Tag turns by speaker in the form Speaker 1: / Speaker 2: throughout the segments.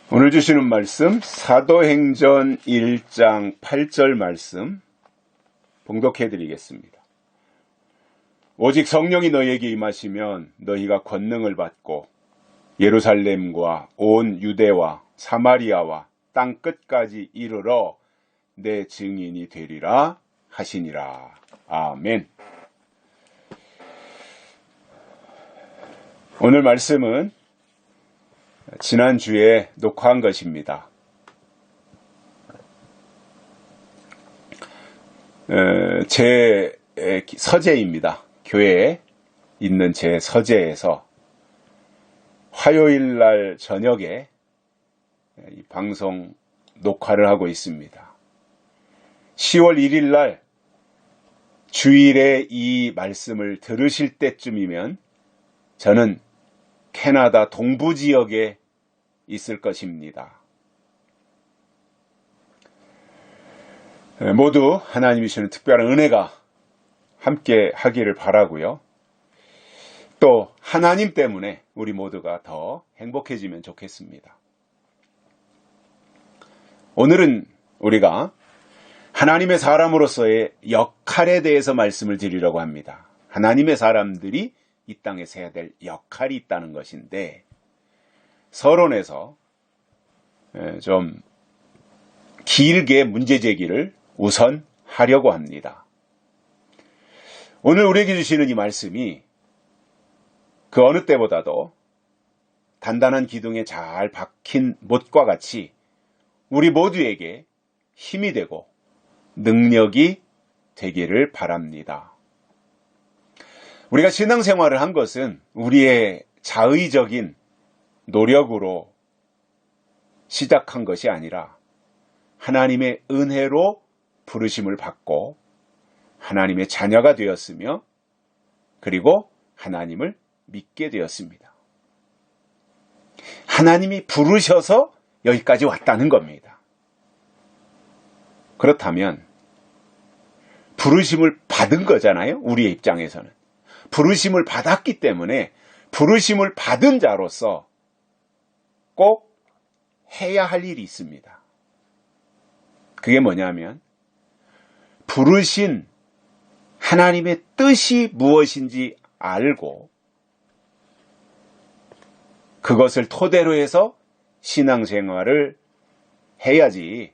Speaker 1: 오늘 주시는 말씀 사도행전 1장 8절 말씀 봉독해 드리겠습니다. 오직 성령이 너희에게 임하시면 너희가 권능을 받고 예루살렘과 온 유대와 사마리아와 땅 끝까지 이르러 내 증인이 되리라 하시니라. 아멘. 오늘 말씀은 지난주에 녹화한 것입니다. 제 서재입니다. 교회에 있는 제 서재에서 화요일 날 저녁에 이 방송 녹화를 하고 있습니다. 10월 1일 날 주일에 이 말씀을 들으실 때쯤이면 저는 캐나다 동부 지역에 있을 것입니다. 모두 하나님이 주시는 특별한 은혜가 함께 하기를 바라고요. 또 하나님 때문에 우리 모두가 더 행복해지면 좋겠습니다. 오늘은 우리가 하나님의 사람으로서의 역할에 대해서 말씀을 드리려고 합니다. 하나님의 사람들이 이 땅에서 해야 될 역할이 있다는 것인데, 서론에서 좀 길게 문제 제기를 우선 하려고 합니다. 오늘 우리에게 주시는 이 말씀이 그 어느 때보다도 단단한 기둥에 잘 박힌 못과 같이 우리 모두에게 힘이 되고 능력이 되기를 바랍니다. 우리가 신앙생활을 한 것은 우리의 자의적인 노력으로 시작한 것이 아니라 하나님의 은혜로 부르심을 받고 하나님의 자녀가 되었으며 그리고 하나님을 믿게 되었습니다. 하나님이 부르셔서 여기까지 왔다는 겁니다. 그렇다면 부르심을 받은 거잖아요. 우리의 입장에서는. 부르심을 받았기 때문에 부르심을 받은 자로서 꼭 해야 할 일이 있습니다. 그게 뭐냐면 부르신 하나님의 뜻이 무엇인지 알고 그것을 토대로 해서 신앙생활을 해야지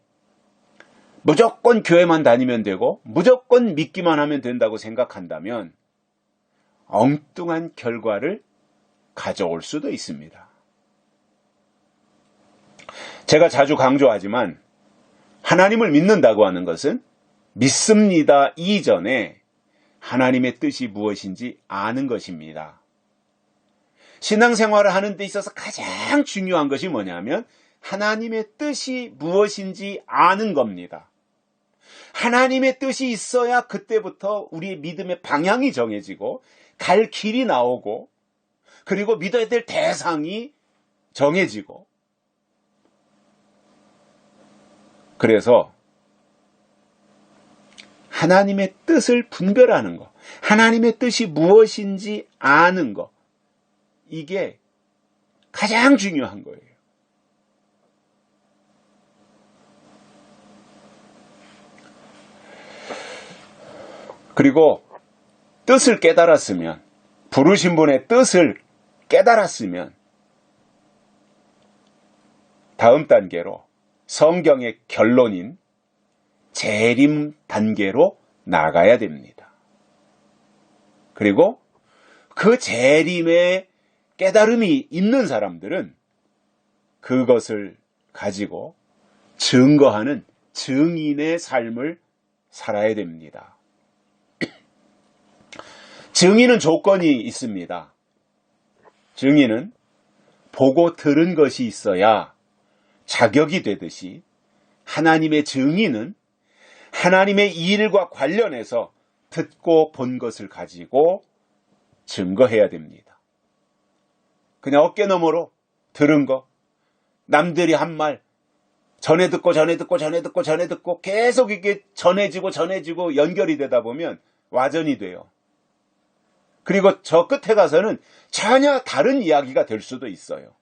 Speaker 1: 무조건 교회만 다니면 되고 무조건 믿기만 하면 된다고 생각한다면 엉뚱한 결과를 가져올 수도 있습니다. 제가 자주 강조하지만 하나님을 믿는다고 하는 것은 믿습니다 이전에 하나님의 뜻이 무엇인지 아는 것입니다. 신앙생활을 하는 데 있어서 가장 중요한 것이 뭐냐면 하나님의 뜻이 무엇인지 아는 겁니다. 하나님의 뜻이 있어야 그때부터 우리의 믿음의 방향이 정해지고 갈 길이 나오고 그리고 믿어야 될 대상이 정해지고, 그래서 하나님의 뜻을 분별하는 것, 하나님의 뜻이 무엇인지 아는 것, 이게 가장 중요한 거예요. 그리고 뜻을 깨달았으면, 부르신 분의 뜻을 깨달았으면 다음 단계로 성경의 결론인 재림 단계로 나가야 됩니다. 그리고 그 재림의 깨달음이 있는 사람들은 그것을 가지고 증거하는 증인의 삶을 살아야 됩니다. 증인은 조건이 있습니다. 증인은 보고 들은 것이 있어야 자격이 되듯이 하나님의 증인은 하나님의 일과 관련해서 듣고 본 것을 가지고 증거해야 됩니다. 그냥 어깨너머로 들은 거, 남들이 한 말 전해 듣고 계속 이게 전해지고 연결이 되다 보면 와전이 돼요. 그리고 저 끝에 가서는 전혀 다른 이야기가 될 수도 있어요.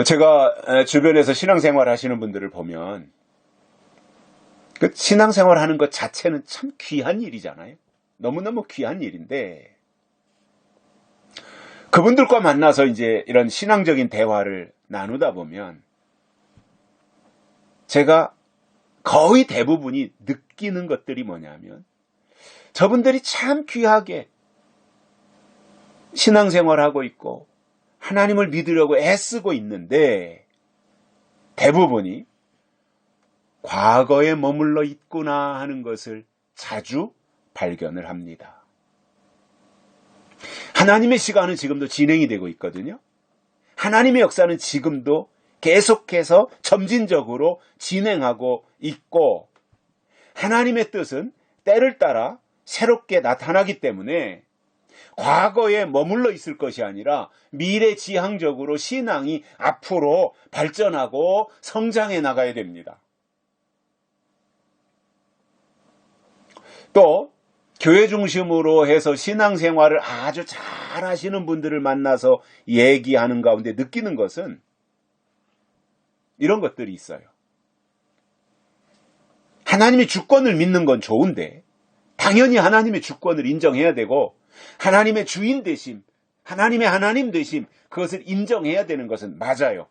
Speaker 1: 제가 주변에서 신앙생활 하시는 분들을 보면 그 신앙생활 하는 것 자체는 참 귀한 일이잖아요. 너무너무 귀한 일인데 그분들과 만나서 이제 이런 신앙적인 대화를 나누다 보면 제가 거의 대부분이 느끼는 것들이 뭐냐면 저분들이 참 귀하게 신앙생활하고 있고 하나님을 믿으려고 애쓰고 있는데 대부분이 과거에 머물러 있구나 하는 것을 자주 발견을 합니다. 하나님의 시간은 지금도 진행이 되고 있거든요. 하나님의 역사는 지금도 계속해서 점진적으로 진행하고 있고 하나님의 뜻은 때를 따라 새롭게 나타나기 때문에 과거에 머물러 있을 것이 아니라 미래지향적으로 신앙이 앞으로 발전하고 성장해 나가야 됩니다. 또 교회 중심으로 해서 신앙생활을 아주 잘 하시는 분들을 만나서 얘기하는 가운데 느끼는 것은 이런 것들이 있어요. 하나님의 주권을 믿는 건 좋은데 당연히 하나님의 주권을 인정해야 되고 하나님의 주인 되심, 하나님의 하나님 되심 그것을 인정해야 되는 것은 맞아요.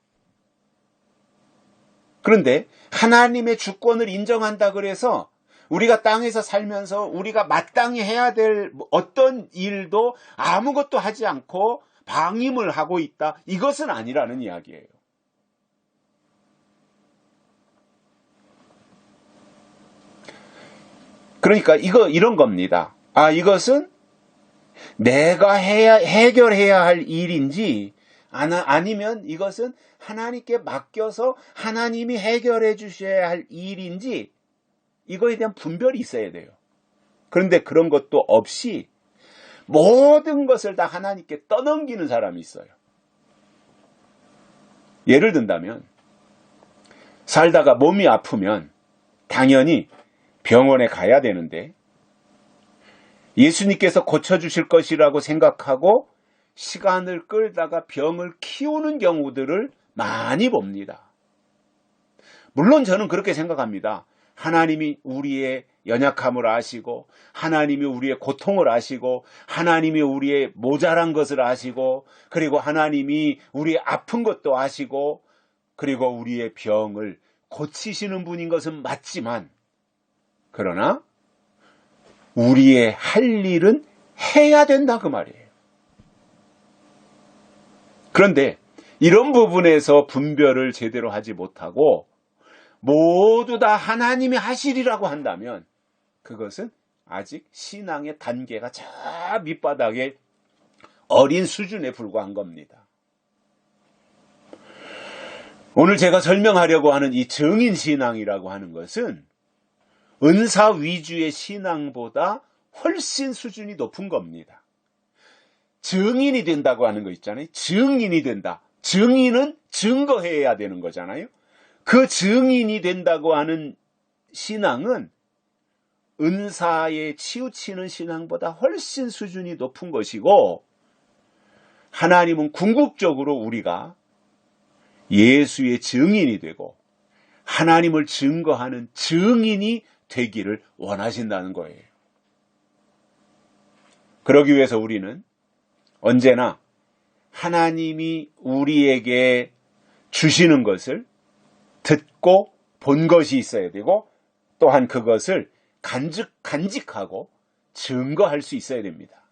Speaker 1: 그런데 하나님의 주권을 인정한다 그래서 우리가 땅에서 살면서 우리가 마땅히 해야 될 어떤 일도 아무것도 하지 않고 방임을 하고 있다. 이것은 아니라는 이야기예요. 그러니까 이런 겁니다. 이것은 내가 해결해야 할 일인지 아니면 이것은 하나님께 맡겨서 하나님이 해결해 주셔야 할 일인지 이거에 대한 분별이 있어야 돼요. 그런데 그런 것도 없이 모든 것을 다 하나님께 떠넘기는 사람이 있어요. 예를 든다면 살다가 몸이 아프면 당연히 병원에 가야 되는데 예수님께서 고쳐주실 것이라고 생각하고 시간을 끌다가 병을 키우는 경우들을 많이 봅니다. 물론 저는 그렇게 생각합니다. 하나님이 우리의 연약함을 아시고 하나님이 우리의 고통을 아시고 하나님이 우리의 모자란 것을 아시고 그리고 하나님이 우리의 아픈 것도 아시고 그리고 우리의 병을 고치시는 분인 것은 맞지만 그러나 우리의 할 일은 해야 된다 그 말이에요. 그런데 이런 부분에서 분별을 제대로 하지 못하고 모두 다 하나님이 하시리라고 한다면 그것은 아직 신앙의 단계가 저 밑바닥에 어린 수준에 불과한 겁니다. 오늘 제가 설명하려고 하는 이 증인신앙이라고 하는 것은 은사 위주의 신앙보다 훨씬 수준이 높은 겁니다. 증인이 된다고 하는 거 있잖아요. 증인이 된다. 증인은 증거해야 되는 거잖아요. 그 증인이 된다고 하는 신앙은 은사에 치우치는 신앙보다 훨씬 수준이 높은 것이고 하나님은 궁극적으로 우리가 예수의 증인이 되고 하나님을 증거하는 증인이 되기를 원하신다는 거예요. 그러기 위해서 우리는 언제나 하나님이 우리에게 주시는 것을 듣고 본 것이 있어야 되고 또한 그것을 간직하고 증거할 수 있어야 됩니다.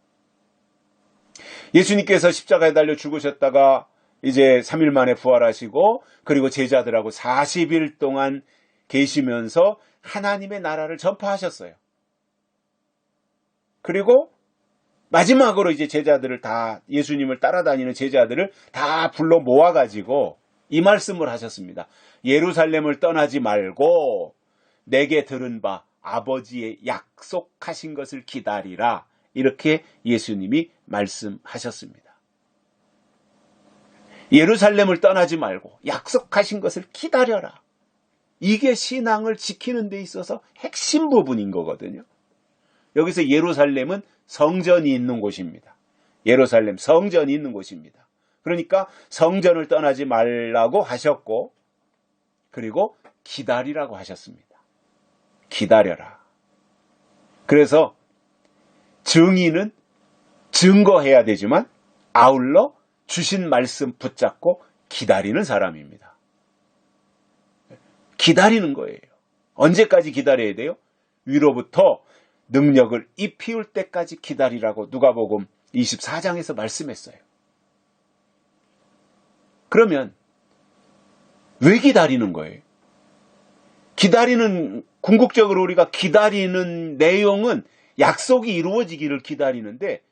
Speaker 1: 예수님께서 십자가에 달려 죽으셨다가 이제 3일 만에 부활하시고 그리고 제자들하고 40일 동안 계시면서 하나님의 나라를 전파하셨어요. 그리고 마지막으로 이제 제자들을 다 예수님을 따라다니는 제자들을 다 불러 모아가지고 이 말씀을 하셨습니다. 예루살렘을 떠나지 말고 내게 들은 바 아버지의 약속하신 것을 기다리라. 이렇게 예수님이 말씀하셨습니다. 예루살렘을 떠나지 말고 약속하신 것을 기다려라. 이게 신앙을 지키는 데 있어서 핵심 부분인 거거든요. 여기서 예루살렘은 성전이 있는 곳입니다. 예루살렘 성전이 있는 곳입니다. 그러니까 성전을 떠나지 말라고 하셨고, 그리고 기다리라고 하셨습니다. 기다려라. 그래서 증인은 증거해야 되지만 아울러 주신 말씀 붙잡고 기다리는 사람입니다. 기다리는 거예요. 언제까지 기다려야 돼요? 위로부터 능력을 입히울 때까지 기다리라고 누가복음 24장에서 말씀했어요. 그러면 왜 기다리는 거예요? 궁극적으로 우리가 기다리는 내용은 약속이 이루어지기를 기다리는데,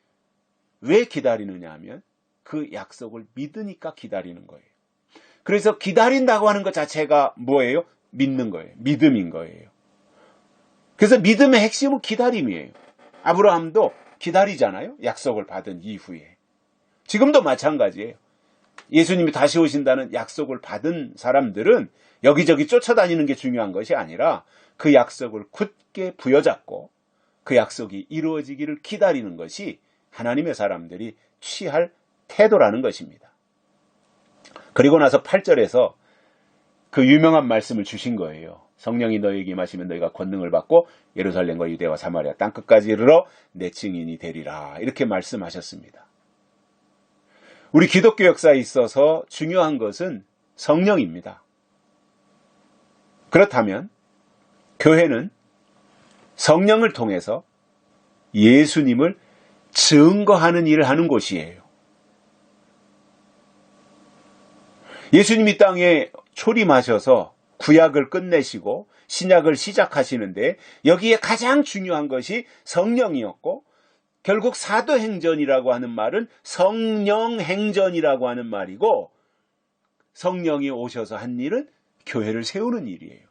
Speaker 1: 왜 기다리느냐 하면 그 약속을 믿으니까 기다리는 거예요. 그래서 기다린다고 하는 것 자체가 뭐예요? 믿는 거예요. 믿음인 거예요. 그래서 믿음의 핵심은 기다림이에요. 아브라함도 기다리잖아요. 약속을 받은 이후에. 지금도 마찬가지예요. 예수님이 다시 오신다는 약속을 받은 사람들은 여기저기 쫓아다니는 게 중요한 것이 아니라 그 약속을 굳게 부여잡고 그 약속이 이루어지기를 기다리는 것이 하나님의 사람들이 취할 태도라는 것입니다. 그리고 나서 8절에서 그 유명한 말씀을 주신 거예요. 성령이 너희에게 임하시면 너희가 권능을 받고 예루살렘과 유대와 사마리아 땅끝까지 이르러 내 증인이 되리라. 이렇게 말씀하셨습니다. 우리 기독교 역사에 있어서 중요한 것은 성령입니다. 그렇다면 교회는 성령을 통해서 예수님을 증거하는 일을 하는 곳이에요. 예수님이 땅에 초림하셔서 구약을 끝내시고 신약을 시작하시는데 여기에 가장 중요한 것이 성령이었고, 결국 사도행전이라고 하는 말은 성령행전이라고 하는 말이고, 성령이 오셔서 한 일은 교회를 세우는 일이에요.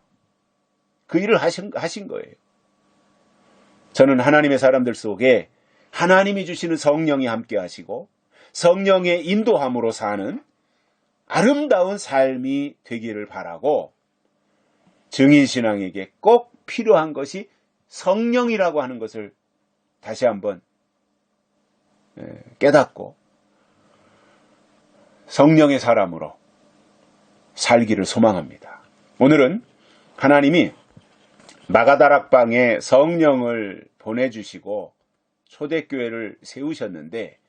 Speaker 1: 그 일을 하신 거예요. 저는 하나님의 사람들 속에 하나님이 주시는 성령이 함께 하시고 성령의 인도함으로 사는 아름다운 삶이 되기를 바라고, 증인신앙에게 꼭 필요한 것이 성령이라고 하는 것을 다시 한번 깨닫고 성령의 사람으로 살기를 소망합니다. 오늘은 하나님이 마가다락방에 성령을 보내주시고 초대교회를 세우셨는데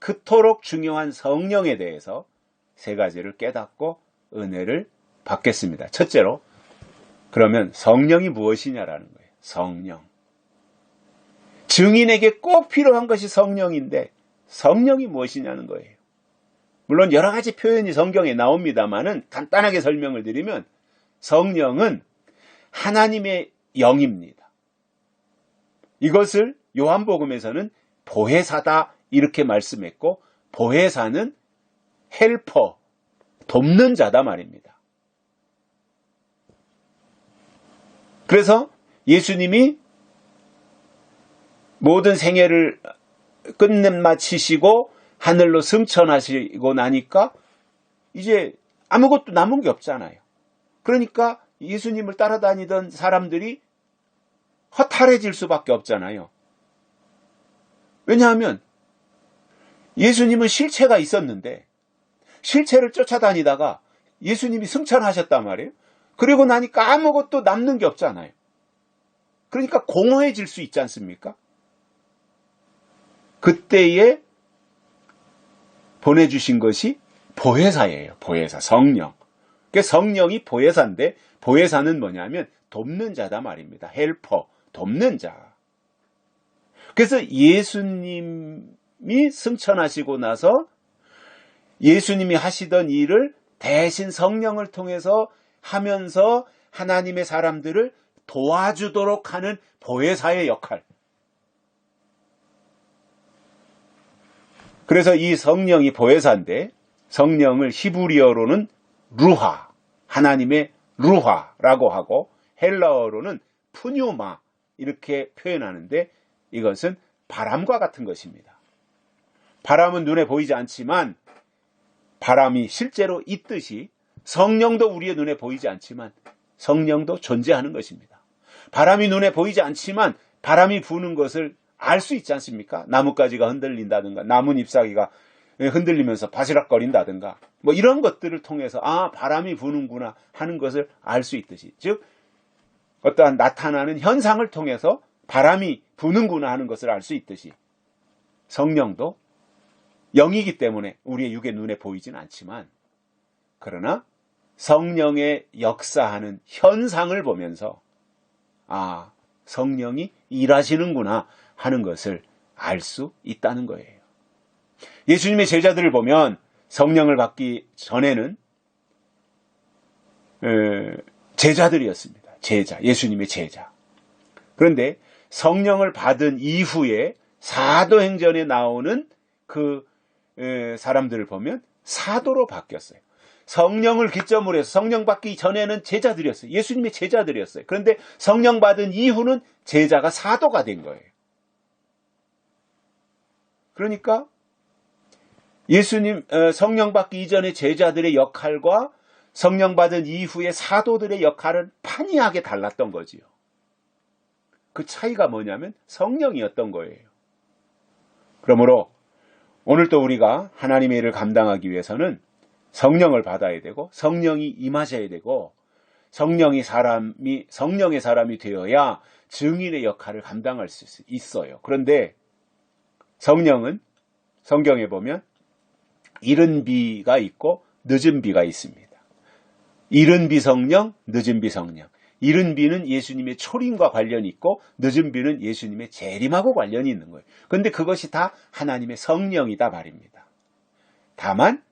Speaker 1: 그토록 중요한 성령에 대해서 세 가지를 깨닫고 은혜를 받겠습니다. 첫째로, 그러면 성령이 무엇이냐라는 거예요. 성령. 증인에게 꼭 필요한 것이 성령인데 성령이 무엇이냐는 거예요. 물론 여러 가지 표현이 성경에 나옵니다만은 간단하게 설명을 드리면 성령은 하나님의 영입니다. 이것을 요한복음에서는 보혜사다 이렇게 말씀했고, 보혜사는 헬퍼, 돕는 자다 말입니다. 그래서 예수님이 모든 생애를 끝마치시고 하늘로 승천하시고 나니까 이제 아무것도 남은 게 없잖아요. 그러니까 예수님을 따라다니던 사람들이 허탈해질 수밖에 없잖아요. 왜냐하면 예수님은 실체가 있었는데 실체를 쫓아다니다가 예수님이 승천하셨단 말이에요. 그리고 나니까 아무것도 남는 게 없잖아요. 그러니까 공허해질 수 있지 않습니까? 그때에 보내주신 것이 보혜사예요. 보혜사, 성령. 성령이 보혜사인데 보혜사는 뭐냐면 돕는 자다 말입니다. 헬퍼, 돕는 자. 그래서 예수님이 승천하시고 나서 예수님이 하시던 일을 대신 성령을 통해서 하면서 하나님의 사람들을 도와주도록 하는 보혜사의 역할. 그래서 이 성령이 보혜사인데 성령을 히브리어로는 루하, 하나님의 루하라고 하고 헬라어로는 푸뉴마 이렇게 표현하는데 이것은 바람과 같은 것입니다. 바람은 눈에 보이지 않지만 바람이 실제로 있듯이 성령도 우리의 눈에 보이지 않지만 성령도 존재하는 것입니다. 바람이 눈에 보이지 않지만 바람이 부는 것을 알 수 있지 않습니까? 나뭇가지가 흔들린다든가 나뭇잎사귀가 흔들리면서 바스락거린다든가 뭐 이런 것들을 통해서 바람이 부는구나 하는 것을 알 수 있듯이, 즉 어떠한 나타나는 현상을 통해서 바람이 부는구나 하는 것을 알 수 있듯이 성령도 영이기 때문에 우리의 육의 눈에 보이진 않지만, 그러나 성령의 역사하는 현상을 보면서 성령이 일하시는구나 하는 것을 알 수 있다는 거예요. 예수님의 제자들을 보면 성령을 받기 전에는 제자들이었습니다. 예수님의 제자. 그런데 성령을 받은 이후에 사도행전에 나오는 그 사람들을 보면 사도로 바뀌었어요. 성령을 기점으로 해서 성령 받기 전에는 제자들이었어요. 예수님의 제자들이었어요. 그런데 성령 받은 이후는 제자가 사도가 된 거예요. 그러니까 예수님 성령 받기 이전의 제자들의 역할과 성령 받은 이후의 사도들의 역할은 판이하게 달랐던 거지요. 그 차이가 뭐냐면 성령이었던 거예요. 그러므로 오늘 또 우리가 하나님의 일을 감당하기 위해서는 성령을 받아야 되고 성령이 임하셔야 되고 성령의 사람이 되어야 증인의 역할을 감당할 수 있어요. 그런데 성령은 성경에 보면 이른 비가 있고 늦은 비가 있습니다. 이른 비 성령, 늦은 비 성령. 이른 비는 예수님의 초림과 관련이 있고 늦은 비는 예수님의 재림하고 관련이 있는 거예요. 그런데 그것이 다 하나님의 성령이다 말입니다. 다만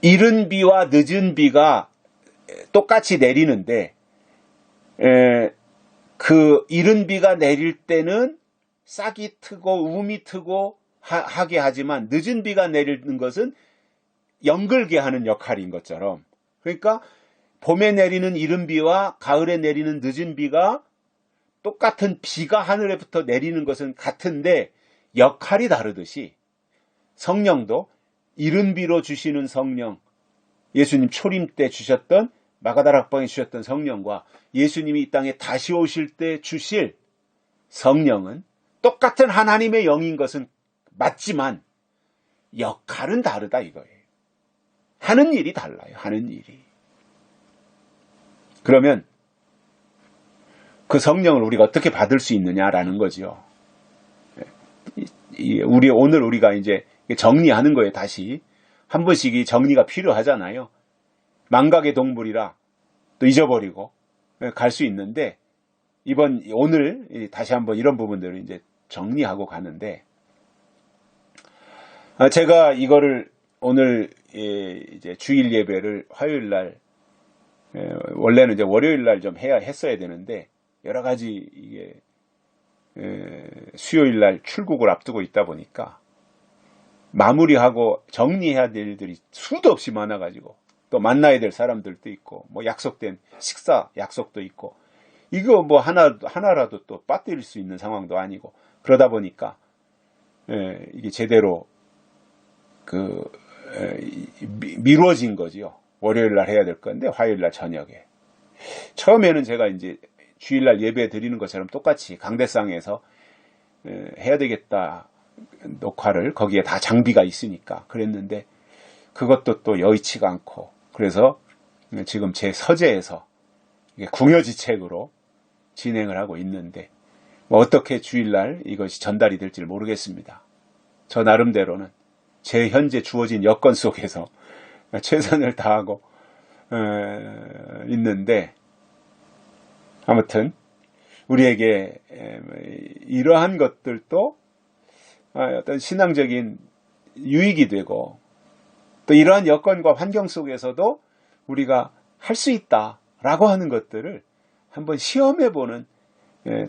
Speaker 1: 이른 비와 늦은 비가 똑같이 내리는데 그 이른 비가 내릴 때는 싹이 트고 우미 트고 하게 하지만 늦은 비가 내리는 것은 연글게 하는 역할인 것처럼, 그러니까 봄에 내리는 이른 비와 가을에 내리는 늦은 비가 똑같은 비가 하늘에부터 내리는 것은 같은데 역할이 다르듯이 성령도 이른 비로 주시는 성령, 예수님 초림 때 주셨던 마가다라 학방에 주셨던 성령과 예수님이 이 땅에 다시 오실 때 주실 성령은 똑같은 하나님의 영인 것은 맞지만 역할은 다르다 이거예요. 하는 일이 달라요. 하는 일이. 그러면 그 성령을 우리가 어떻게 받을 수 있느냐라는 거죠. 오늘 우리가 이제 정리하는 거예요. 다시 한 번씩 이 정리가 필요하잖아요. 망각의 동물이라 또 잊어버리고 갈 수 있는데 오늘 다시 한번 이런 부분들을 이제 정리하고 가는데, 제가 이거를 오늘 이제 주일 예배를 화요일 날, 원래는 이제 월요일 날 좀 했어야 되는데 여러 가지 이게 수요일 날 출국을 앞두고 있다 보니까 마무리하고 정리해야 될 일들이 수도 없이 많아가지고 또 만나야 될 사람들도 있고 뭐 약속된 식사 약속도 있고 이거 뭐 하나라도 또 빠뜨릴 수 있는 상황도 아니고 그러다 보니까 이게 제대로 미뤄진 거지요. 월요일 날 해야 될 건데 화요일 날 저녁에. 처음에는 제가 이제 주일 날 예배 드리는 것처럼 똑같이 강대상에서 해야 되겠다 녹화를, 거기에 다 장비가 있으니까 그랬는데 그것도 또 여의치가 않고, 그래서 지금 제 서재에서 궁여지책으로 진행을 하고 있는데 뭐 어떻게 주일날 이것이 전달이 될지 모르겠습니다. 저 나름대로는 제 현재 주어진 여건 속에서 최선을 다하고 있는데, 아무튼 우리에게 이러한 것들도 어떤 신앙적인 유익이 되고 또 이러한 여건과 환경 속에서도 우리가 할 수 있다라고 하는 것들을 한번 시험해보는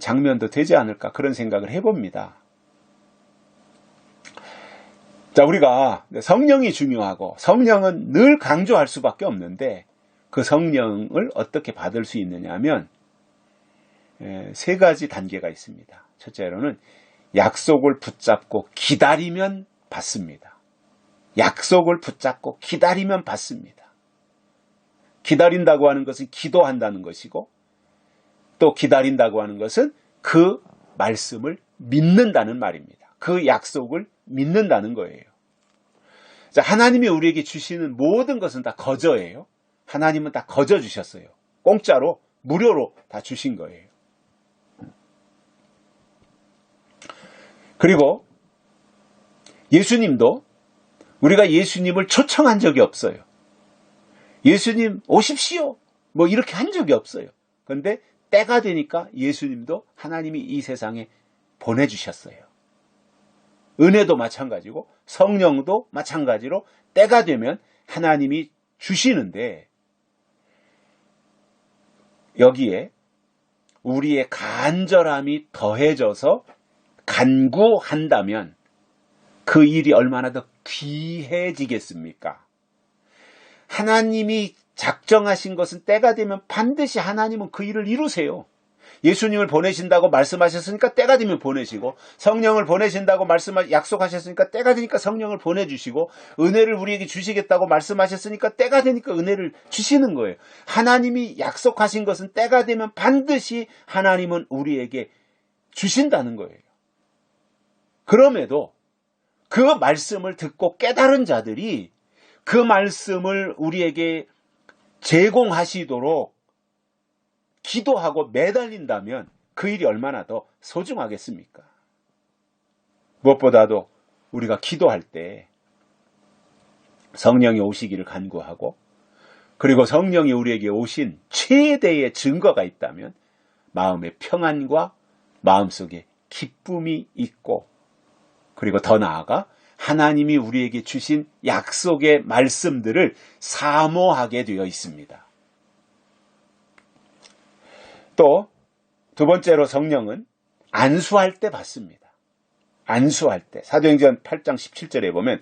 Speaker 1: 장면도 되지 않을까 그런 생각을 해봅니다. 자, 우리가 성령이 중요하고 성령은 늘 강조할 수밖에 없는데 그 성령을 어떻게 받을 수 있느냐 하면 세 가지 단계가 있습니다. 첫째로는 약속을 붙잡고 기다리면 받습니다. 약속을 붙잡고 기다리면 받습니다. 기다린다고 하는 것은 기도한다는 것이고 또 기다린다고 하는 것은 그 말씀을 믿는다는 말입니다. 그 약속을 믿는다는 거예요. 자, 하나님이 우리에게 주시는 모든 것은 다 거저예요. 하나님은 다 거저 주셨어요. 공짜로, 무료로 다 주신 거예요. 그리고 예수님도 우리가 예수님을 초청한 적이 없어요. 예수님 오십시오. 뭐 이렇게 한 적이 없어요. 그런데 때가 되니까 예수님도 하나님이 이 세상에 보내주셨어요. 은혜도 마찬가지고 성령도 마찬가지로 때가 되면 하나님이 주시는데, 여기에 우리의 간절함이 더해져서 간구한다면 그 일이 얼마나 더 귀해지겠습니까? 하나님이 작정하신 것은 때가 되면 반드시 하나님은 그 일을 이루세요. 예수님을 보내신다고 말씀하셨으니까 때가 되면 보내시고, 성령을 보내신다고 약속하셨으니까 때가 되니까 성령을 보내주시고, 은혜를 우리에게 주시겠다고 말씀하셨으니까 때가 되니까 은혜를 주시는 거예요. 하나님이 약속하신 것은 때가 되면 반드시 하나님은 우리에게 주신다는 거예요. 그럼에도 그 말씀을 듣고 깨달은 자들이 그 말씀을 우리에게 제공하시도록 기도하고 매달린다면 그 일이 얼마나 더 소중하겠습니까? 무엇보다도 우리가 기도할 때 성령이 오시기를 간구하고, 그리고 성령이 우리에게 오신 최대의 증거가 있다면 마음의 평안과 마음속에 기쁨이 있고, 그리고 더 나아가 하나님이 우리에게 주신 약속의 말씀들을 사모하게 되어 있습니다. 또 두 번째로 성령은 안수할 때 받습니다. 안수할 때 사도행전 8장 17절에 보면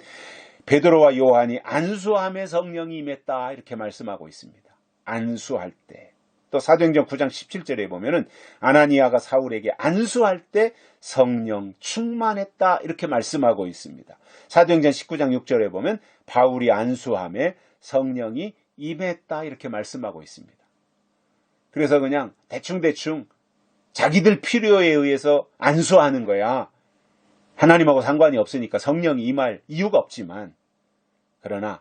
Speaker 1: 베드로와 요한이 안수함에 성령이 임했다 이렇게 말씀하고 있습니다. 안수할 때. 또 사도행전 9장 17절에 보면은 아나니아가 사울에게 안수할 때 성령 충만했다 이렇게 말씀하고 있습니다. 사도행전 19장 6절에 보면 바울이 안수함에 성령이 임했다 이렇게 말씀하고 있습니다. 그래서 그냥 대충대충 자기들 필요에 의해서 안수하는 거야. 하나님하고 상관이 없으니까 성령이 임할 이유가 없지만, 그러나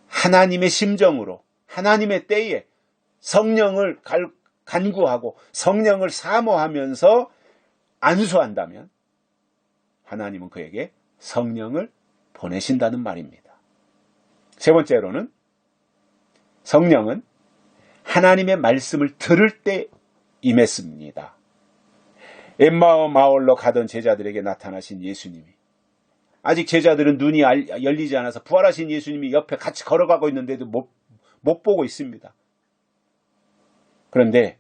Speaker 1: 하나님의 심정으로 하나님의 때에 성령을 간구하고 성령을 사모하면서 안수한다면 하나님은 그에게 성령을 보내신다는 말입니다. 세 번째로는 성령은 하나님의 말씀을 들을 때 임했습니다. 엠마오 마을로 가던 제자들에게 나타나신 예수님이, 아직 제자들은 눈이 열리지 않아서 부활하신 예수님이 옆에 같이 걸어가고 있는데도 못 보고 있습니다. 그런데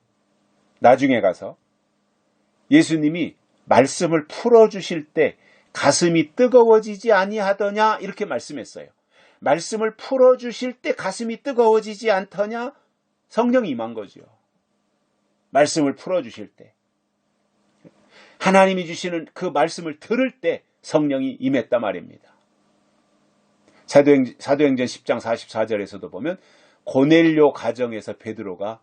Speaker 1: 나중에 가서 예수님이 말씀을 풀어주실 때 가슴이 뜨거워지지 아니하더냐 이렇게 말씀했어요. 말씀을 풀어주실 때 가슴이 뜨거워지지 않더냐? 성령이 임한 거죠. 말씀을 풀어주실 때, 하나님이 주시는 그 말씀을 들을 때 성령이 임했단 말입니다. 사도행전 10장 44절에서도 보면 고넬료 가정에서 베드로가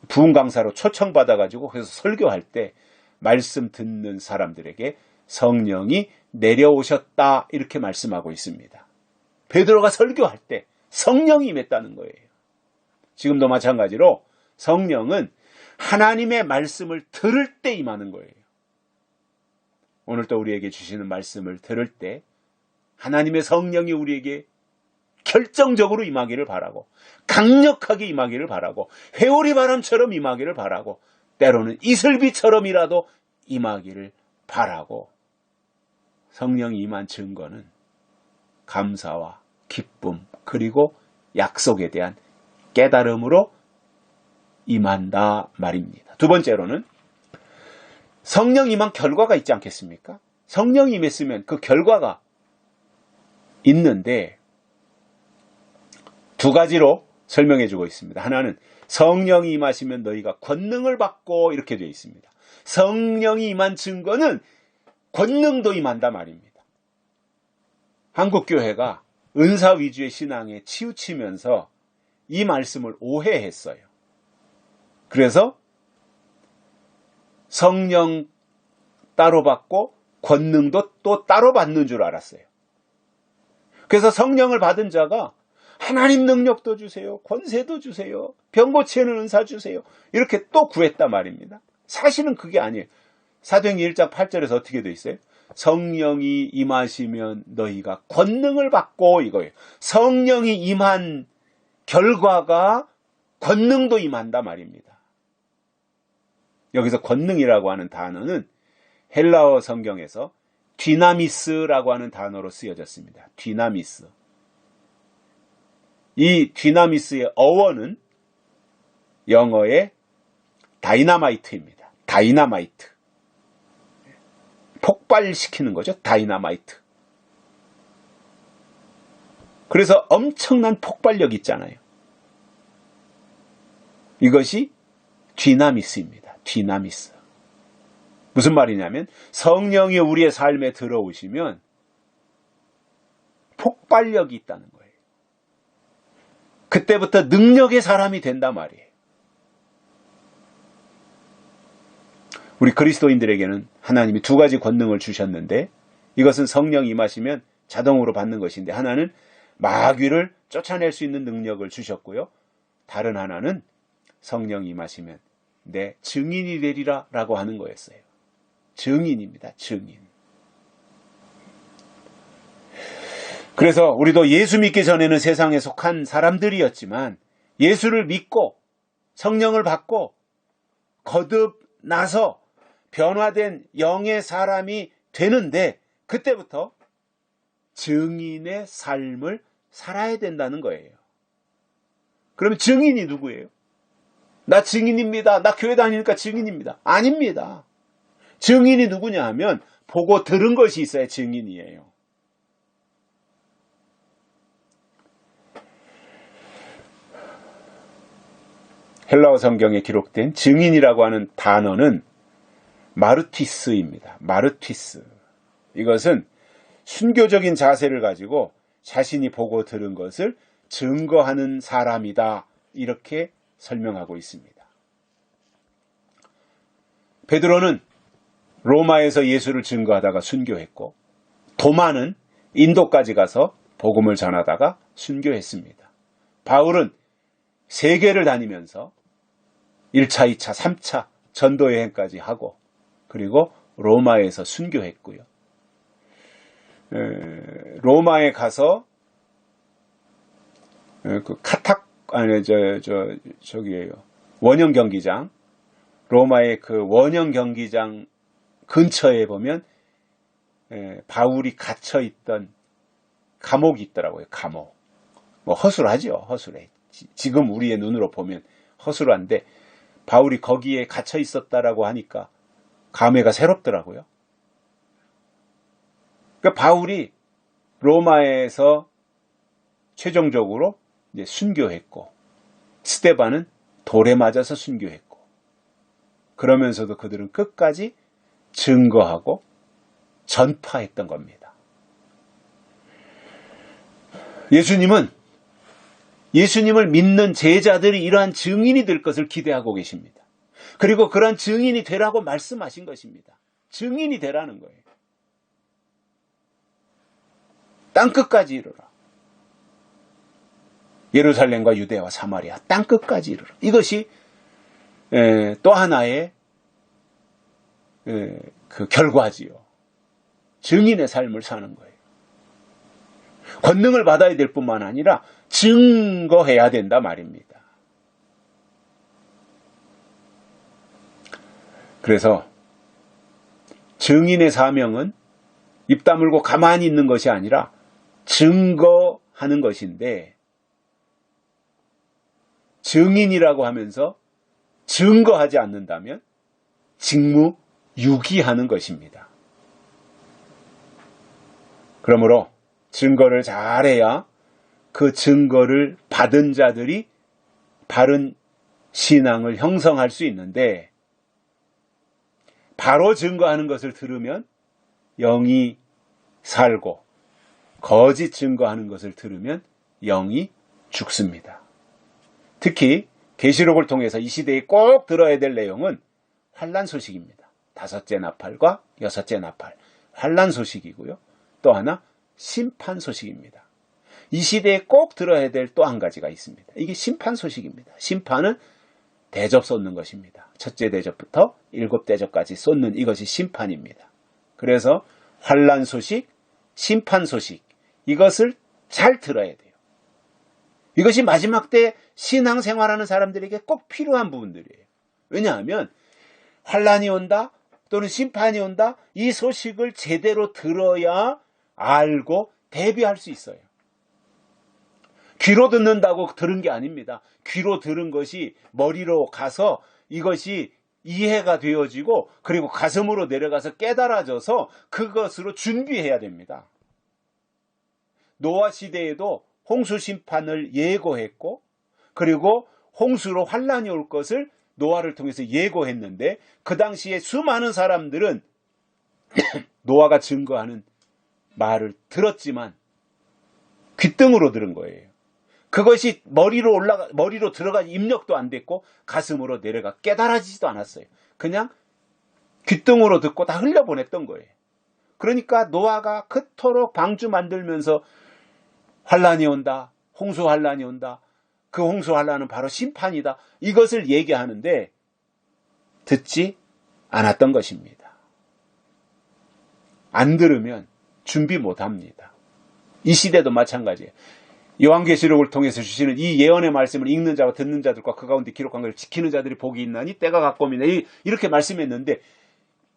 Speaker 1: 부흥 강사로 초청받아가지고 그래서 설교할 때 말씀 듣는 사람들에게 성령이 내려오셨다 이렇게 말씀하고 있습니다. 베드로가 설교할 때 성령이 임했다는 거예요. 지금도 마찬가지로 성령은 하나님의 말씀을 들을 때 임하는 거예요. 오늘도 우리에게 주시는 말씀을 들을 때 하나님의 성령이 우리에게 결정적으로 임하기를 바라고, 강력하게 임하기를 바라고, 회오리 바람처럼 임하기를 바라고, 때로는 이슬비처럼이라도 임하기를 바라고, 성령이 임한 증거는 감사와 기쁨 그리고 약속에 대한 깨달음으로 임한다 말입니다. 두 번째로는 성령 임한 결과가 있지 않겠습니까? 성령이 임했으면 그 결과가 있는데 두 가지로 설명해 주고 있습니다. 하나는 성령이 임하시면 너희가 권능을 받고 이렇게 되어 있습니다. 성령이 임한 증거는 권능도 임한다 말입니다. 한국교회가 은사 위주의 신앙에 치우치면서 이 말씀을 오해했어요. 그래서 성령 따로 받고 권능도 또 따로 받는 줄 알았어요. 그래서 성령을 받은 자가 하나님 능력도 주세요, 권세도 주세요, 병 고치는 은사 주세요, 이렇게 또 구했단 말입니다. 사실은 그게 아니에요. 사도행전 1장 8절에서 어떻게 돼 있어요? 성령이 임하시면 너희가 권능을 받고, 이거예요. 성령이 임한 결과가 권능도 임한다 말입니다. 여기서 권능이라고 하는 단어는 헬라어 성경에서 디나미스라고 하는 단어로 쓰여졌습니다. 디나미스. 이 디나미스의 어원은 영어의 다이나마이트입니다. 다이나마이트. 폭발시키는 거죠. 다이나마이트. 그래서 엄청난 폭발력 있잖아요. 이것이 디나미스입니다. 디나미스. 무슨 말이냐면 성령이 우리의 삶에 들어오시면 폭발력이 있다는 거예요. 그때부터 능력의 사람이 된단 말이에요. 우리 그리스도인들에게는 하나님이 두 가지 권능을 주셨는데, 이것은 성령이 임하시면 자동으로 받는 것인데, 하나는 마귀를 쫓아낼 수 있는 능력을 주셨고요, 다른 하나는 성령이 임하시면 내 증인이 되리라 라고 하는 거였어요. 증인입니다. 증인. 그래서 우리도 예수 믿기 전에는 세상에 속한 사람들이었지만 예수를 믿고 성령을 받고 거듭나서 변화된 영의 사람이 되는데, 그때부터 증인의 삶을 살아야 된다는 거예요. 그러면 증인이 누구예요? 나 증인입니다. 나 교회 다니니까 증인입니다. 아닙니다. 증인이 누구냐 하면 보고 들은 것이 있어야 증인이에요. 헬라어 성경에 기록된 증인이라고 하는 단어는 마르티스입니다. 마르티스. 이것은 순교적인 자세를 가지고 자신이 보고 들은 것을 증거하는 사람이다, 이렇게 설명하고 있습니다. 베드로는 로마에서 예수를 증거하다가 순교했고, 도마는 인도까지 가서 복음을 전하다가 순교했습니다. 바울은 세계를 다니면서 1차, 2차, 3차 전도 여행까지 하고, 그리고 로마에서 순교했고요. 로마에 가서 저기에요. 원형 경기장, 로마의 그 원형 경기장 근처에 보면 바울이 갇혀 있던 감옥이 있더라고요. 감옥. 뭐 허술하죠. 허술해. 지금 우리의 눈으로 보면 허술한데 바울이 거기에 갇혀 있었다라고 하니까 감회가 새롭더라고요. 그러니까 바울이 로마에서 최종적으로 이제 순교했고, 스데반은 돌에 맞아서 순교했고, 그러면서도 그들은 끝까지 증거하고 전파했던 겁니다. 예수님을 믿는 제자들이 이러한 증인이 될 것을 기대하고 계십니다. 그리고 그러한 증인이 되라고 말씀하신 것입니다. 증인이 되라는 거예요. 땅끝까지 이르라. 예루살렘과 유대와 사마리아 땅끝까지 이르라. 이것이 또 하나의 그 결과지요. 증인의 삶을 사는 거예요. 권능을 받아야 될 뿐만 아니라 증거해야 된다 말입니다. 그래서 증인의 사명은 입 다물고 가만히 있는 것이 아니라 증거하는 것인데, 증인이라고 하면서 증거하지 않는다면 직무유기하는 것입니다. 그러므로 증거를 잘해야 그 증거를 받은 자들이 바른 신앙을 형성할 수 있는데, 바로 증거하는 것을 들으면 영이 살고, 거짓 증거하는 것을 들으면 영이 죽습니다. 특히 계시록을 통해서 이 시대에 꼭 들어야 될 내용은 환난 소식입니다. 5째 나팔과 6째 나팔. 환난 소식이고요. 또 하나 심판 소식입니다. 이 시대에 꼭 들어야 될 또 한 가지가 있습니다. 이게 심판 소식입니다. 심판은 대접 쏟는 것입니다. 첫째 대접부터 일곱 대접까지 쏟는 이것이 심판입니다. 그래서 환난 소식, 심판 소식, 이것을 잘 들어야 돼요. 이것이 마지막 때 신앙생활하는 사람들에게 꼭 필요한 부분들이에요. 왜냐하면 환난이 온다 또는 심판이 온다, 이 소식을 제대로 들어야 알고 대비할 수 있어요. 귀로 듣는다고 들은 게 아닙니다. 귀로 들은 것이 머리로 가서 이것이 이해가 되어지고 그리고 가슴으로 내려가서 깨달아져서 그것으로 준비해야 됩니다. 노아 시대에도 홍수 심판을 예고했고 그리고 홍수로 환난이 올 것을 노아를 통해서 예고했는데 그 당시에 수많은 사람들은 노아가 증거하는 말을 들었지만 귓등으로 들은 거예요. 그것이 머리로 들어가 입력도 안 됐고 가슴으로 내려가 깨달아지지도 않았어요. 그냥 귓등으로 듣고 다 흘려보냈던 거예요. 그러니까 노아가 그토록 방주 만들면서 환란이 온다, 홍수 환란이 온다, 그 홍수 환란은 바로 심판이다, 이것을 얘기하는데 듣지 않았던 것입니다. 안 들으면 준비 못합니다. 이 시대도 마찬가지예요. 요한계시록을 통해서 주시는 이 예언의 말씀을 읽는 자와 듣는 자들과 그 가운데 기록한 것을 지키는 자들이 복이 있나니 때가 가까움이다, 이렇게 말씀했는데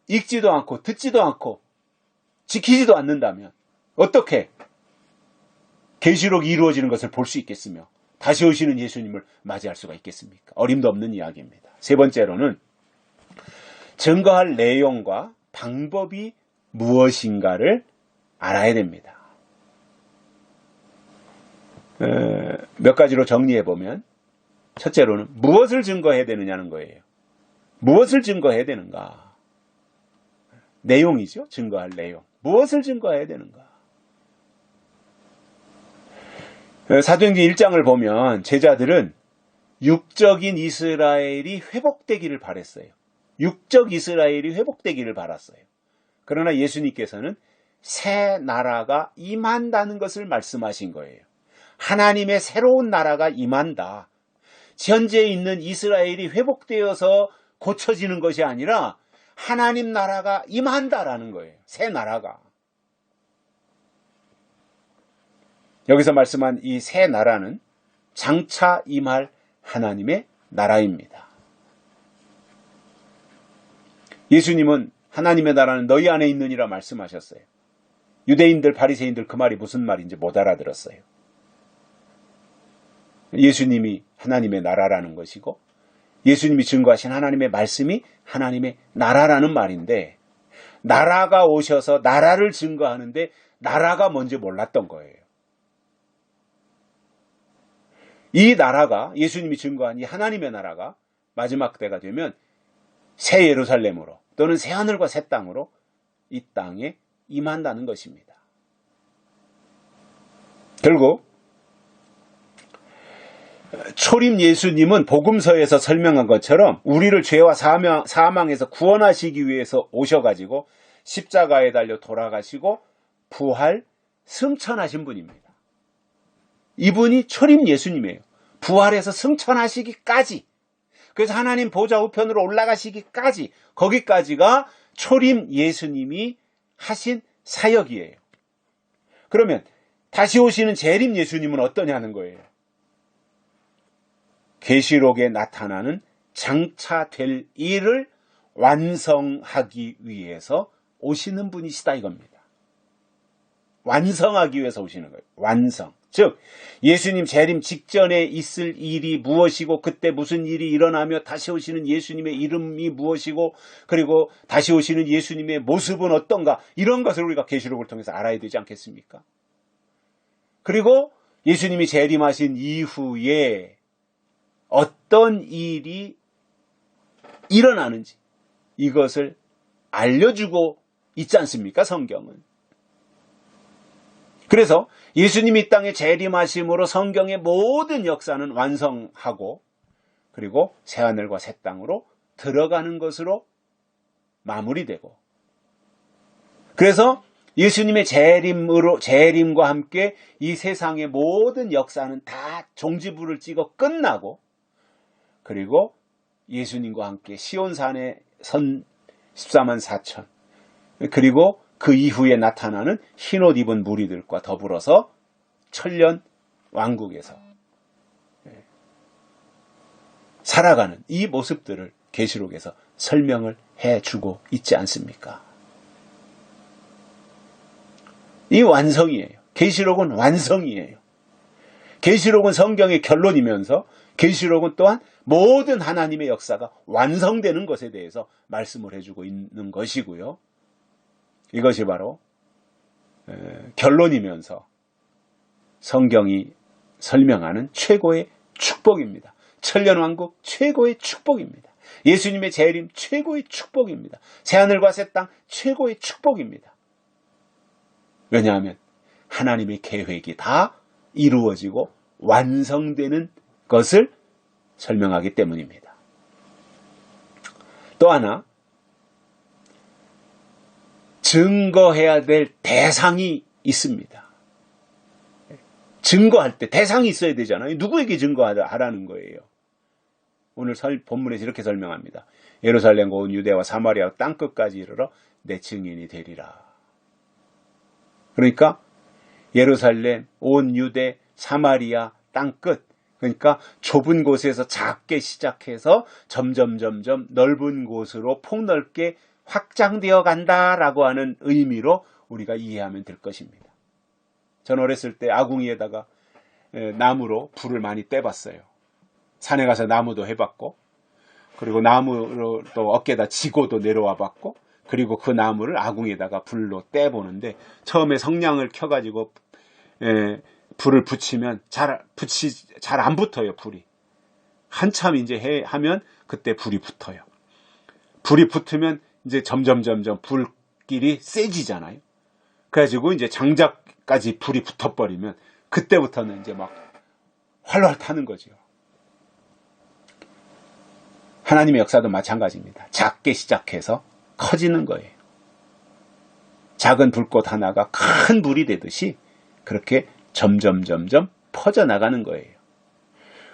Speaker 1: 읽지도 않고 듣지도 않고 지키지도 않는다면 어떻게 계시록이 이루어지는 것을 볼 수 있겠으며 다시 오시는 예수님을 맞이할 수가 있겠습니까? 어림도 없는 이야기입니다. 세 번째로는 증거할 내용과 방법이 무엇인가를 알아야 됩니다. 몇 가지로 정리해보면 첫째로는 무엇을 증거해야 되느냐는 거예요. 무엇을 증거해야 되는가? 내용이죠. 증거할 내용. 무엇을 증거해야 되는가? 사도행전 1장을 보면 제자들은 육적인 이스라엘이 회복되기를 바랬어요. 육적 이스라엘이 회복되기를 바랐어요. 그러나 예수님께서는 새 나라가 임한다는 것을 말씀하신 거예요. 하나님의 새로운 나라가 임한다. 현재 있는 이스라엘이 회복되어서 고쳐지는 것이 아니라 하나님 나라가 임한다라는 거예요. 새 나라가. 여기서 말씀한 이 새 나라는 장차 임할 하나님의 나라입니다. 예수님은 하나님의 나라는 너희 안에 있느니라 말씀하셨어요. 유대인들, 바리새인들 그 말이 무슨 말인지 못 알아들었어요. 예수님이 하나님의 나라라는 것이고 예수님이 증거하신 하나님의 말씀이 하나님의 나라라는 말인데 나라가 오셔서 나라를 증거하는데 나라가 뭔지 몰랐던 거예요. 이 나라가 예수님이 증거한 이 하나님의 나라가 마지막 때가 되면 새 예루살렘으로 또는 새 하늘과 새 땅으로 이 땅에 임한다는 것입니다. 결국 초림 예수님은 복음서에서 설명한 것처럼 우리를 죄와 사망에서 구원하시기 위해서 오셔가지고 십자가에 달려 돌아가시고 부활 승천하신 분입니다. 이분이 초림 예수님이에요. 부활해서 승천하시기까지, 그래서 하나님 보좌 우편으로 올라가시기까지, 거기까지가 초림 예수님이 하신 사역이에요. 그러면 다시 오시는 재림 예수님은 어떠냐는 거예요. 계시록에 나타나는 장차 될 일을 완성하기 위해서 오시는 분이시다 이겁니다. 완성하기 위해서 오시는 거예요. 완성. 즉 예수님 재림 직전에 있을 일이 무엇이고 그때 무슨 일이 일어나며 다시 오시는 예수님의 이름이 무엇이고 그리고 다시 오시는 예수님의 모습은 어떤가, 이런 것을 우리가 계시록을 통해서 알아야 되지 않겠습니까? 그리고 예수님이 재림하신 이후에 어떤 일이 일어나는지 이것을 알려주고 있지 않습니까? 성경은. 그래서 예수님이 이 땅에 재림하심으로 성경의 모든 역사는 완성하고 그리고 새하늘과 새 땅으로 들어가는 것으로 마무리되고 그래서 예수님의 재림과 함께 이 세상의 모든 역사는 다 종지부를 찍어 끝나고, 그리고 예수님과 함께 시온산에 선 14만 4천, 그리고 그 이후에 나타나는 흰옷 입은 무리들과 더불어서 천년 왕국에서 살아가는 이 모습들을 계시록에서 설명을 해주고 있지 않습니까? 이 완성이에요. 계시록은 완성이에요. 계시록은 성경의 결론이면서 계시록은 또한 모든 하나님의 역사가 완성되는 것에 대해서 말씀을 해주고 있는 것이고요. 이것이 바로 결론이면서 성경이 설명하는 최고의 축복입니다. 천년왕국 최고의 축복입니다. 예수님의 재림 최고의 축복입니다. 새하늘과 새 땅 최고의 축복입니다. 왜냐하면 하나님의 계획이 다 이루어지고 완성되는 것을 설명하기 때문입니다. 또 하나, 증거해야 될 대상이 있습니다. 증거할 때 대상이 있어야 되잖아요. 누구에게 증거하라는 거예요. 오늘 본문에서 이렇게 설명합니다. 예루살렘과 온 유대와 사마리아 땅끝까지 이르러 내 증인이 되리라. 그러니까 예루살렘, 온 유대, 사마리아 땅끝, 그러니까 좁은 곳에서 작게 시작해서 점점 넓은 곳으로 폭넓게 확장되어 간다라고 하는 의미로 우리가 이해하면 될 것입니다. 전 어렸을 때 아궁이에다가 나무로 불을 많이 떼봤어요. 산에 가서 나무도 해봤고, 그리고 나무로 또 어깨에다 지고도 내려와 봤고, 그리고 그 나무를 아궁이에다가 불로 떼보는데 처음에 성냥을 켜가지고 불을 붙이면 잘 안 붙어요. 불이 한참 이제 하면 그때 불이 붙어요. 불이 붙으면 이제 점점 불길이 세지잖아요. 그래가지고 이제 장작까지 불이 붙어버리면 그때부터는 이제 막 활활 타는 거죠. 하나님의 역사도 마찬가지입니다. 작게 시작해서 커지는 거예요. 작은 불꽃 하나가 큰 불이 되듯이 그렇게 점점 퍼져나가는 거예요.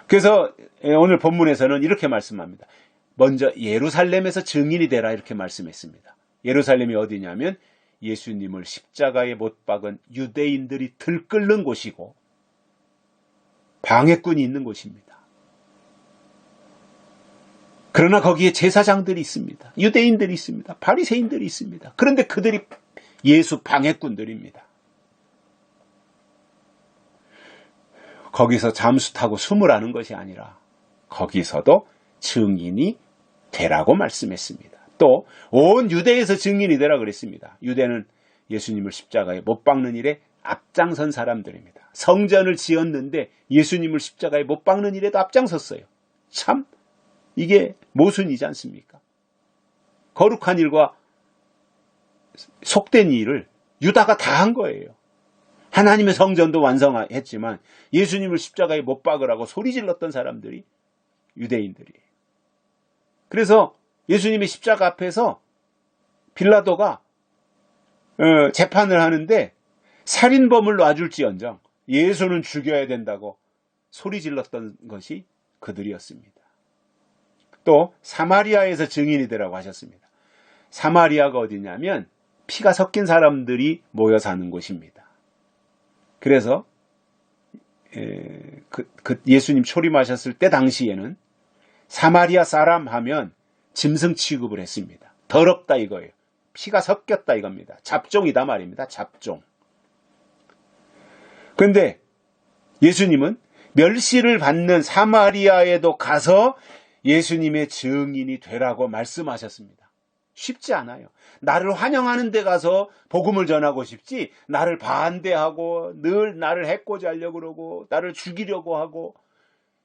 Speaker 1: 그래서 오늘 본문에서는 이렇게 말씀합니다. 먼저 예루살렘에서 증인이 되라 이렇게 말씀했습니다. 예루살렘이 어디냐면 예수님을 십자가에 못 박은 유대인들이 들끓는 곳이고 방해꾼이 있는 곳입니다. 그러나 거기에 제사장들이 있습니다. 유대인들이 있습니다. 바리새인들이 있습니다. 그런데 그들이 예수 방해꾼들입니다. 거기서 잠수 타고 숨으라는 것이 아니라 거기서도 증인이 되라고 말씀했습니다. 또 온 유대에서 증인이 되라 그랬습니다. 유대는 예수님을 십자가에 못 박는 일에 앞장선 사람들입니다. 성전을 지었는데 예수님을 십자가에 못 박는 일에도 앞장섰어요. 참 이게 모순이지 않습니까? 거룩한 일과 속된 일을 유다가 다 한 거예요. 하나님의 성전도 완성했지만 예수님을 십자가에 못 박으라고 소리 질렀던 사람들이 유대인들이에요. 그래서 예수님의 십자가 앞에서 빌라도가 재판을 하는데 살인범을 놔줄지언정 예수는 죽여야 된다고 소리 질렀던 것이 그들이었습니다. 또 사마리아에서 증인이 되라고 하셨습니다. 사마리아가 어디냐면 피가 섞인 사람들이 모여 사는 곳입니다. 그래서 예수님 초림하셨을 때 당시에는 사마리아 사람 하면 짐승 취급을 했습니다. 더럽다 이거예요. 피가 섞였다 이겁니다. 잡종이다 말입니다. 잡종. 그런데 예수님은 멸시를 받는 사마리아에도 가서 예수님의 증인이 되라고 말씀하셨습니다. 쉽지 않아요. 나를 환영하는 데 가서 복음을 전하고 싶지 나를 반대하고 늘 나를 해코지 하려고 그러고 나를 죽이려고 하고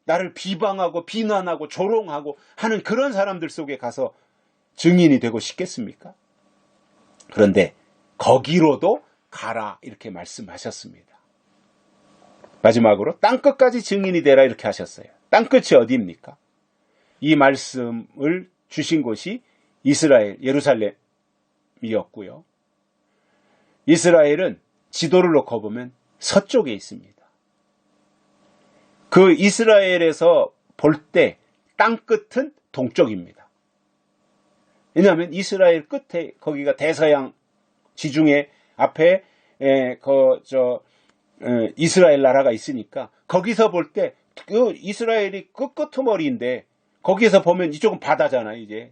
Speaker 1: 나를 비방하고 비난하고 조롱하고 하는 그런 사람들 속에 가서 증인이 되고 싶겠습니까? 그런데 거기로도 가라 이렇게 말씀하셨습니다. 마지막으로 땅끝까지 증인이 되라 이렇게 하셨어요. 땅끝이 어디입니까? 이 말씀을 주신 곳이 이스라엘 예루살렘이었고요. 이스라엘은 지도를 놓고 보면 서쪽에 있습니다. 그 이스라엘에서 볼 때 땅끝은 동쪽입니다. 왜냐하면 이스라엘 끝에 거기가 대서양 지중해 앞에 이스라엘 나라가 있으니까 거기서 볼 때 그 이스라엘이 끝머리인데 거기에서 보면 이쪽은 바다잖아요, 이제.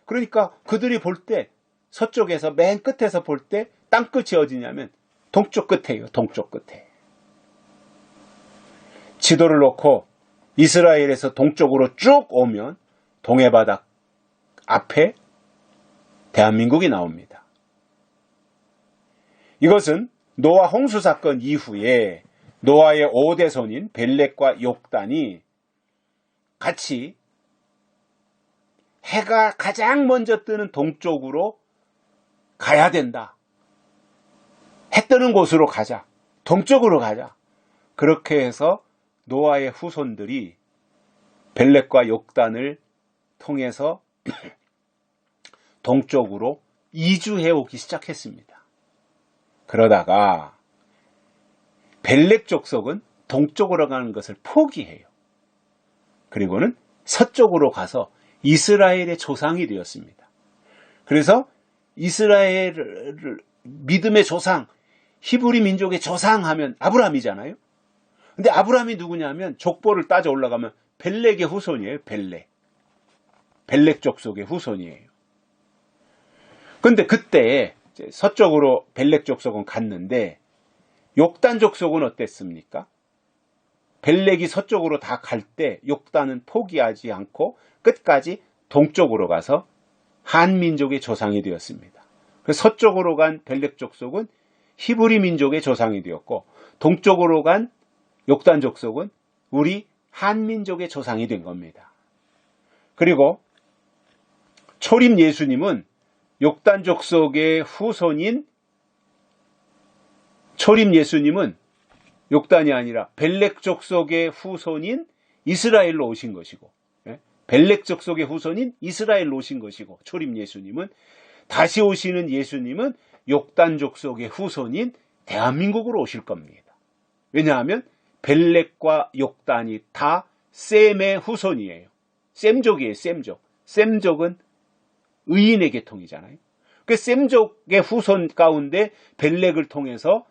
Speaker 1: 그러니까 그들이 볼 때 서쪽에서 맨 끝에서 볼 때 땅끝이 어디냐면 동쪽 끝에요, 동쪽 끝에. 지도를 놓고 이스라엘에서 동쪽으로 쭉 오면 동해바다 앞에 대한민국이 나옵니다. 이것은 노아 홍수 사건 이후에 노아의 5대 손인 벨렉과 욕단이 같이 해가 가장 먼저 뜨는 동쪽으로 가야 된다. 해 뜨는 곳으로 가자. 동쪽으로 가자. 그렇게 해서 노아의 후손들이 벨렉과 욕단을 통해서 동쪽으로 이주해 오기 시작했습니다. 그러다가 벨렉 족속은 동쪽으로 가는 것을 포기해요. 그리고는 서쪽으로 가서 이스라엘의 조상이 되었습니다. 그래서 이스라엘 믿음의 조상, 히브리 민족의 조상 하면 아브라함이잖아요. 근데 아브라함이 누구냐면 족보를 따져 올라가면 벨렉의 후손이에요. 벨렉 족속의 후손이에요. 근데 그때 서쪽으로 벨렉 족속은 갔는데 욕단 족속은 어땠습니까? 벨렉이 서쪽으로 다 갈 때 욕단은 포기하지 않고 끝까지 동쪽으로 가서 한민족의 조상이 되었습니다. 그래서 서쪽으로 간 벨렉 족속은 히브리 민족의 조상이 되었고 동쪽으로 간 욕단 족속은 우리 한민족의 조상이 된 겁니다. 그리고 초림 예수님은 욕단 족속의 후손인 초림 예수님은 욕단이 아니라 벨렉 족속의 후손인 이스라엘로 오신 것이고, 벨렉 족속의 후손인 이스라엘로 오신 것이고, 초림 예수님은 다시 오시는 예수님은 욕단 족속의 후손인 대한민국으로 오실 겁니다. 왜냐하면 벨렉과 욕단이 다 셈의 후손이에요. 셈족이에요, 셈족. 셈족은 의인의 계통이잖아요. 그 셈족의 후손 가운데 벨렉을 통해서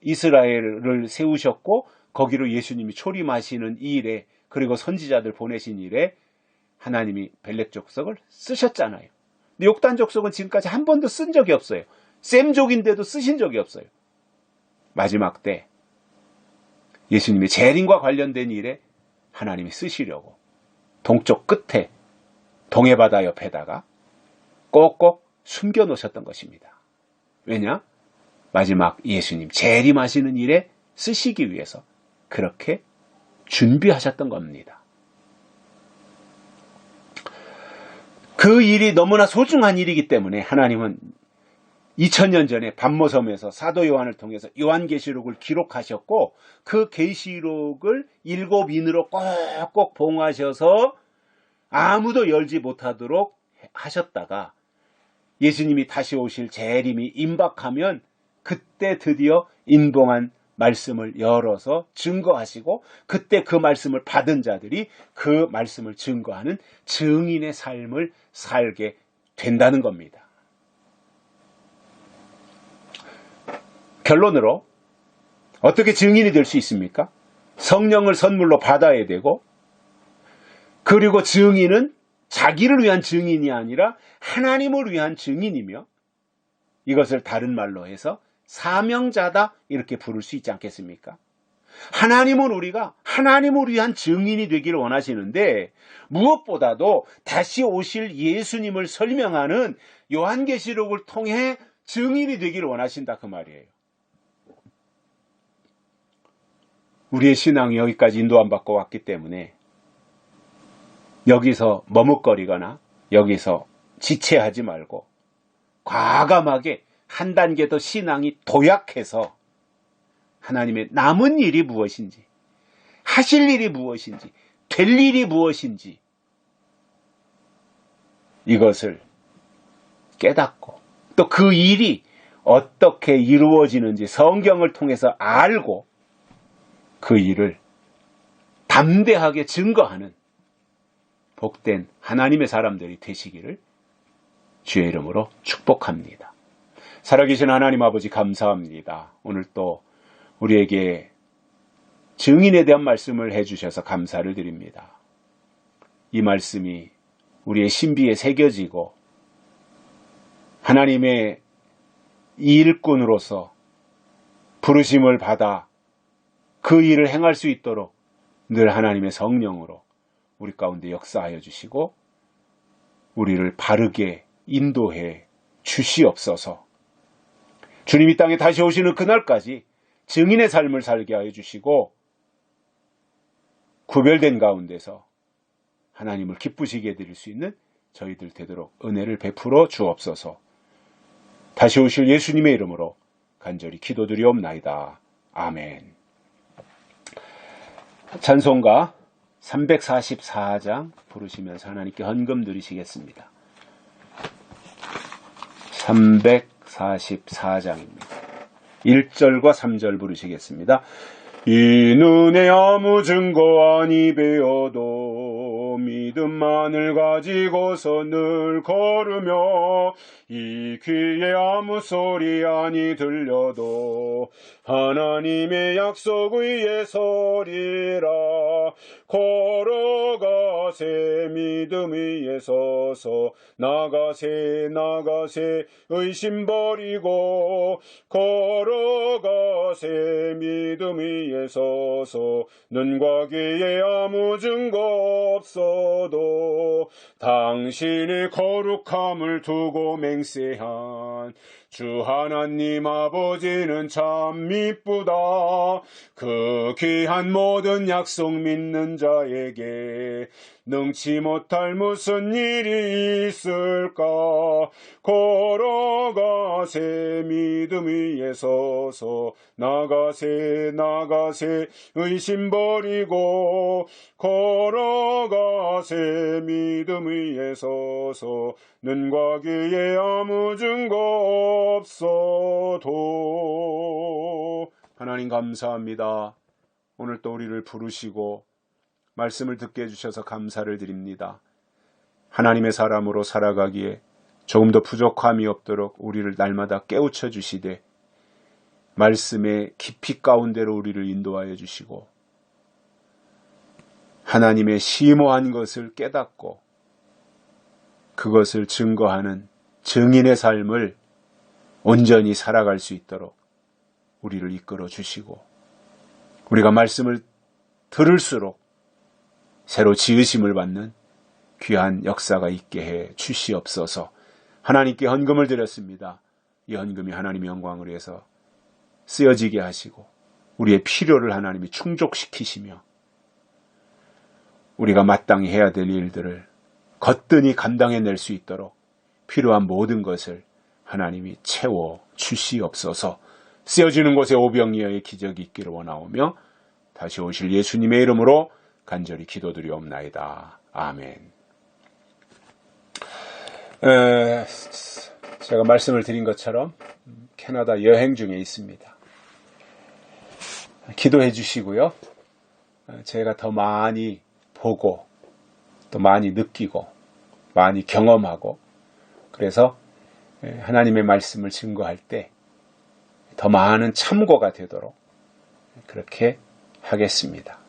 Speaker 1: 이스라엘을 세우셨고 거기로 예수님이 초림하시는 이 일에 그리고 선지자들 보내신 일에 하나님이 벨렉 족속을 쓰셨잖아요. 근데 욕단 족속은 지금까지 한 번도 쓴 적이 없어요. 셈족인데도 쓰신 적이 없어요. 마지막 때 예수님의 재림과 관련된 일에 하나님이 쓰시려고 동쪽 끝에 동해바다 옆에다가 꼭꼭 숨겨놓으셨던 것입니다. 왜냐? 마지막 예수님 재림하시는 일에 쓰시기 위해서 그렇게 준비하셨던 겁니다. 그 일이 너무나 소중한 일이기 때문에 하나님은 2000년 전에 반모섬에서 사도 요한을 통해서 요한계시록을 기록하셨고 그 계시록을 7인으로 꼭꼭 봉하셔서 아무도 열지 못하도록 하셨다가 예수님이 다시 오실 재림이 임박하면 그때 드디어 인봉한 말씀을 열어서 증거하시고 그때 그 말씀을 받은 자들이 그 말씀을 증거하는 증인의 삶을 살게 된다는 겁니다. 결론으로 어떻게 증인이 될 수 있습니까? 성령을 선물로 받아야 되고 그리고 증인은 자기를 위한 증인이 아니라 하나님을 위한 증인이며 이것을 다른 말로 해서 사명자다 이렇게 부를 수 있지 않겠습니까? 하나님은 우리가 하나님을 위한 증인이 되기를 원하시는데 무엇보다도 다시 오실 예수님을 설명하는 요한계시록을 통해 증인이 되기를 원하신다 그 말이에요. 우리의 신앙이 여기까지 인도 안 받고 왔기 때문에 여기서 머뭇거리거나 여기서 지체하지 말고 과감하게 한 단계 더 신앙이 도약해서 하나님의 남은 일이 무엇인지, 하실 일이 무엇인지, 될 일이 무엇인지 이것을 깨닫고 또 그 일이 어떻게 이루어지는지 성경을 통해서 알고 그 일을 담대하게 증거하는 복된 하나님의 사람들이 되시기를 주의 이름으로 축복합니다. 살아계신 하나님 아버지 감사합니다. 오늘 또 우리에게 증인에 대한 말씀을 해주셔서 감사를 드립니다. 이 말씀이 우리의 신비에 새겨지고 하나님의 일꾼으로서 부르심을 받아 그 일을 행할 수 있도록 늘 하나님의 성령으로 우리 가운데 역사하여 주시고 우리를 바르게 인도해 주시옵소서. 주님 이 땅에 다시 오시는 그날까지 증인의 삶을 살게 하여 주시고 구별된 가운데서 하나님을 기쁘시게 해드릴 수 있는 저희들 되도록 은혜를 베풀어 주옵소서. 다시 오실 예수님의 이름으로 간절히 기도드리옵나이다. 아멘. 찬송가 344장 부르시면서 하나님께 헌금 드리시겠습니다. 344장입니다. 1절과 3절 부르시겠습니다. 이 눈에 아무 증거 아니 배어도 믿음만을 가지고서 늘 걸으며 이 귀에 아무 소리 아니 들려도 하나님의 약속 위에 서리라. 걸어가세 믿음 위에 서서 나가세 의심 버리고 걸어가세 믿음 위에 서서 눈과 귀에 아무 증거 없어도 당신의 거룩함을 두고 맹세한 주 하나님 아버지는 참 미쁘다. 그 귀한 모든 약속 믿는 자에게 능치 못할 무슨 일이 있을까. 걸어가세 믿음 위에 서서 나가세 의심 버리고 걸어가세 믿음 위에 서서 눈과 귀에 아무 증거 없어도. 하나님 감사합니다. 오늘 또 우리를 부르시고 말씀을 듣게 해주셔서 감사를 드립니다. 하나님의 사람으로 살아가기에 조금 더 부족함이 없도록 우리를 날마다 깨우쳐 주시되 말씀의 깊이 가운데로 우리를 인도하여 주시고 하나님의 심오한 것을 깨닫고 그것을 증거하는 증인의 삶을 온전히 살아갈 수 있도록 우리를 이끌어 주시고 우리가 말씀을 들을수록 새로 지으심을 받는 귀한 역사가 있게 해 주시옵소서. 하나님께 헌금을 드렸습니다. 이 헌금이 하나님의 영광을 위해서 쓰여지게 하시고 우리의 필요를 하나님이 충족시키시며 우리가 마땅히 해야 될 일들을 거뜬히 감당해낼 수 있도록 필요한 모든 것을 하나님이 채워 주시옵소서. 쓰여지는 곳에 오병이어의 기적이 있기를 원하오며 다시 오실 예수님의 이름으로 간절히 기도드리옵나이다. 아멘. 제가 말씀을 드린 것처럼 캐나다 여행 중에 있습니다. 기도해 주시고요. 제가 더 많이 보고 또 많이 느끼고 많이 경험하고 그래서 하나님의 말씀을 증거할 때 더 많은 참고가 되도록 그렇게 하겠습니다.